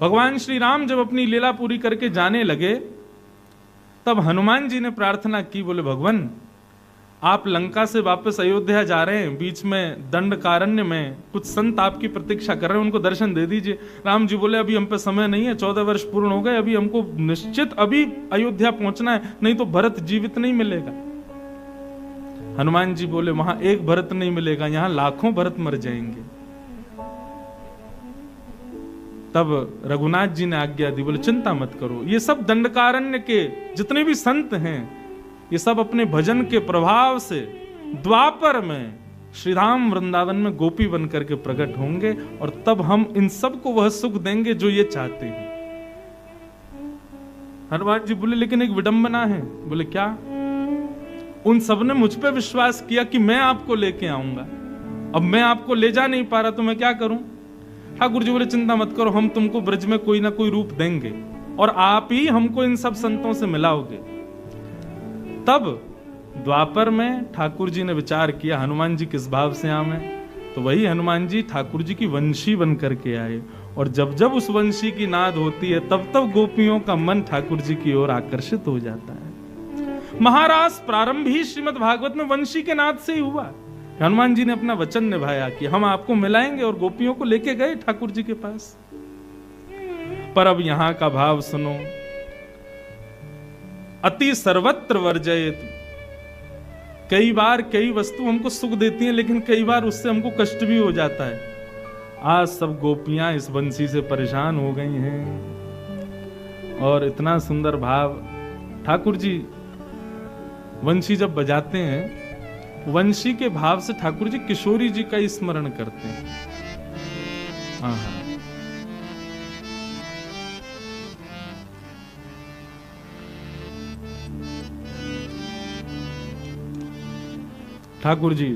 भगवान श्री राम जब अपनी लीला पूरी करके जाने लगे, तब हनुमान जी ने प्रार्थना की, बोले भगवान आप लंका से वापस अयोध्या जा रहे हैं, बीच में दंडकारण्य में कुछ संत आपकी प्रतीक्षा कर रहे हैं, उनको दर्शन दे दीजिए। राम जी बोले अभी हम पे समय नहीं है, 14 वर्ष पूर्ण हो गए, अभी हमको निश्चित अभी अयोध्या पहुंचना है, नहीं तो भरत जीवित नहीं मिलेगा। हनुमान जी बोले वहां एक भरत नहीं मिलेगा, यहां लाखों भरत मर जाएंगे। तब रघुनाथ जी ने आज्ञा दी, बोले चिंता मत करो, ये सब दंडकारण्य के जितने भी संत हैं, ये सब अपने भजन के प्रभाव से द्वापर में श्रीधाम वृंदावन में गोपी बन करके प्रकट होंगे, और तब हम इन सब को वह सुख देंगे जो ये चाहते हैं। हनुमान जी बोले लेकिन एक विडंबना है। बोले क्या? उन सब ने मुझ पे विश्वास किया कि मैं आपको लेके आऊंगा, अब मैं आपको ले जा नहीं पा रहा तो मैं क्या करूं? ठाकुर जी बोले चिंता मत करो, हम तुमको ब्रज में कोई ना कोई रूप देंगे और आप ही हमको इन सब संतों से मिलाओगे। तब द्वापर में ठाकुर जी ने विचार किया हनुमान जी किस भाव से आवे, तो वही हनुमान जी ठाकुर जी की वंशी बन करके आए, और जब जब उस वंशी की नाद होती है तब तब गोपियों का मन ठाकुर जी की ओर आकर्षित हो जाता है। महाराज प्रारंभ ही श्रीमद् भागवत में वंशी के नाद से ही हुआ। हनुमान जी ने अपना वचन निभाया कि हम आपको मिलाएंगे, और गोपियों को लेके गए ठाकुर जी के पास। पर अब यहां का भाव सुनो, अति सर्वत्र वर्जयेत। कई बार कई वस्तु हमको सुख देती हैं, लेकिन कई बार उससे हमको कष्ट भी हो जाता है। आज सब गोपियां इस बंसी से परेशान हो गई हैं, और इतना सुंदर भाव ठाकुर जी वंशी जब बजाते हैं, वंशी के भाव से ठाकुर जी किशोरी जी का स्मरण करते हैं। आहा। ठाकुर जी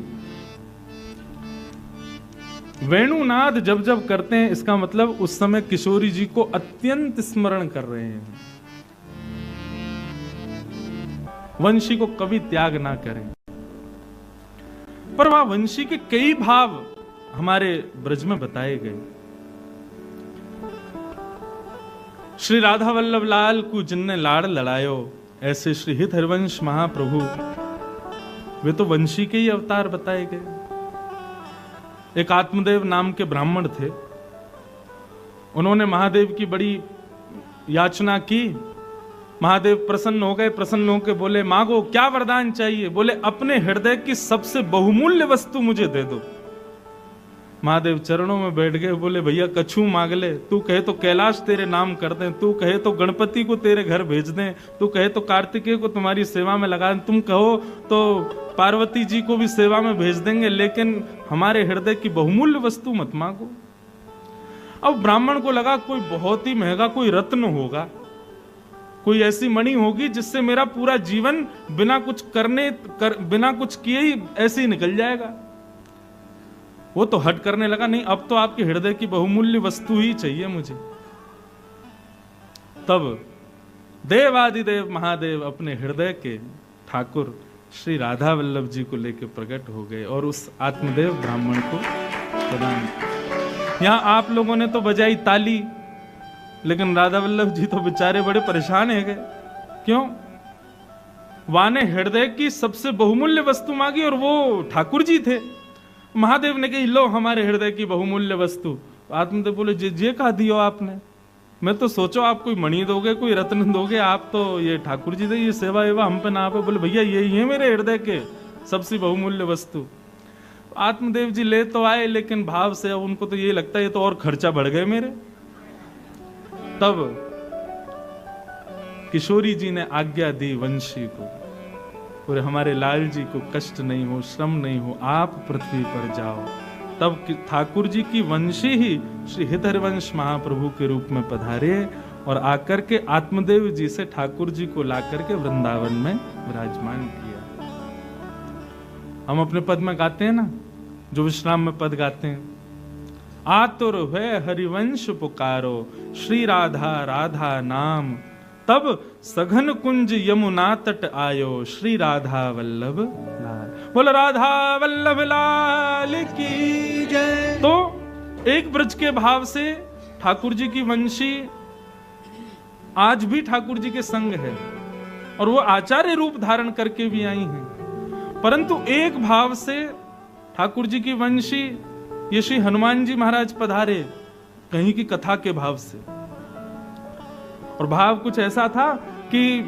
वेणुनाद जब जब करते हैं, इसका मतलब उस समय किशोरी जी को अत्यंत स्मरण कर रहे हैं। वंशी को कभी त्याग ना करें। पर वह वंशी के कई भाव हमारे ब्रज में बताए गए। श्री राधा वल्लभ लाल को जिनने लाड़ लड़ायो, ऐसे श्री हित हरिवंश महाप्रभु वे तो वंशी के ही अवतार बताए गए। एक आत्मदेव नाम के ब्राह्मण थे, उन्होंने महादेव की बड़ी याचना की। महादेव प्रसन्न हो गए, प्रसन्न होकर बोले मांगो क्या वरदान चाहिए? बोले अपने हृदय की सबसे बहुमूल्य वस्तु मुझे दे दो। महादेव चरणों में बैठ गए, बोले भैया कछू मांग ले, तू कहे तो कैलाश तेरे नाम कर दें, तू कहे तो गणपति को तेरे घर भेज दें, तू कहे तो कार्तिकेय को तुम्हारी सेवा में लगा दें, तुम कहो तो पार्वती जी को भी सेवा में भेज देंगे, लेकिन हमारे हृदय की बहुमूल्य वस्तु मत मांगो। अब ब्राह्मण को लगा कोई बहुत ही महंगा कोई रत्न होगा, कोई ऐसी मणि होगी जिससे मेरा पूरा जीवन बिना कुछ बिना कुछ किए ही ऐसे ही निकल जाएगा। वो तो हट करने लगा, नहीं अब तो आपके हृदय की बहुमूल्य वस्तु ही चाहिए मुझे। तब देवादिदेव महादेव अपने हृदय के ठाकुर श्री राधा वल्लभ जी को लेकर प्रकट हो गए और उस आत्मदेव ब्राह्मण को प्रदान। यहां आप लोगों ने तो बजाई ताली, लेकिन राधा वल्लभ जी तो बेचारे बड़े परेशान है गए। क्यों? वाने हृदय की सबसे बहुमूल्य वस्तु मांगी और वो ठाकुर जी थे। महादेव ने कही लो हमारे हृदय की बहुमूल्य वस्तु। आत्मदेव बोले जे कहा दियो आपने, मैं तो सोचो आप कोई मणि दोगे, कोई रत्न दोगे, आप तो ये ठाकुर जी दे, ये सेवा एवा हम पे ना पे। बोले भैया यही है मेरे हृदय के सबसे बहुमूल्य वस्तु। आत्मदेव जी ले तो आए, लेकिन भाव से उनको तो ये लगता है ये तो और खर्चा बढ़ गए मेरे। तब किशोरी जी ने आज्ञा दी वंशी को, और हमारे लाल जी को कष्ट नहीं हो, श्रम नहीं हो, आप पृथ्वी पर जाओ। तब ठाकुर जी की वंशी ही श्री हित हरिवंश महाप्रभु के रूप में पधारे और आकर के आत्मदेव जी से ठाकुर जी को लाकर के वृंदावन में विराजमान किया। हम अपने पद में गाते हैं ना, जो विश्राम में पद गाते हैं, आतुर है हरिवंश पुकारो, श्री राधा राधा नाम, तब सघन कुंज यमुना तट आयो, श्री राधा वल्लभ लाल। बोल राधा वल्लभ लाल की जय। तो एक ब्रज के भाव से ठाकुर जी की वंशी आज भी ठाकुर जी के संग है और वो आचार्य रूप धारण करके भी आई हैं, परंतु एक भाव से ठाकुर जी की वंशी ये श्री हनुमान जी महाराज पधारे कहीं की कथा के भाव से। और भाव कुछ ऐसा था कि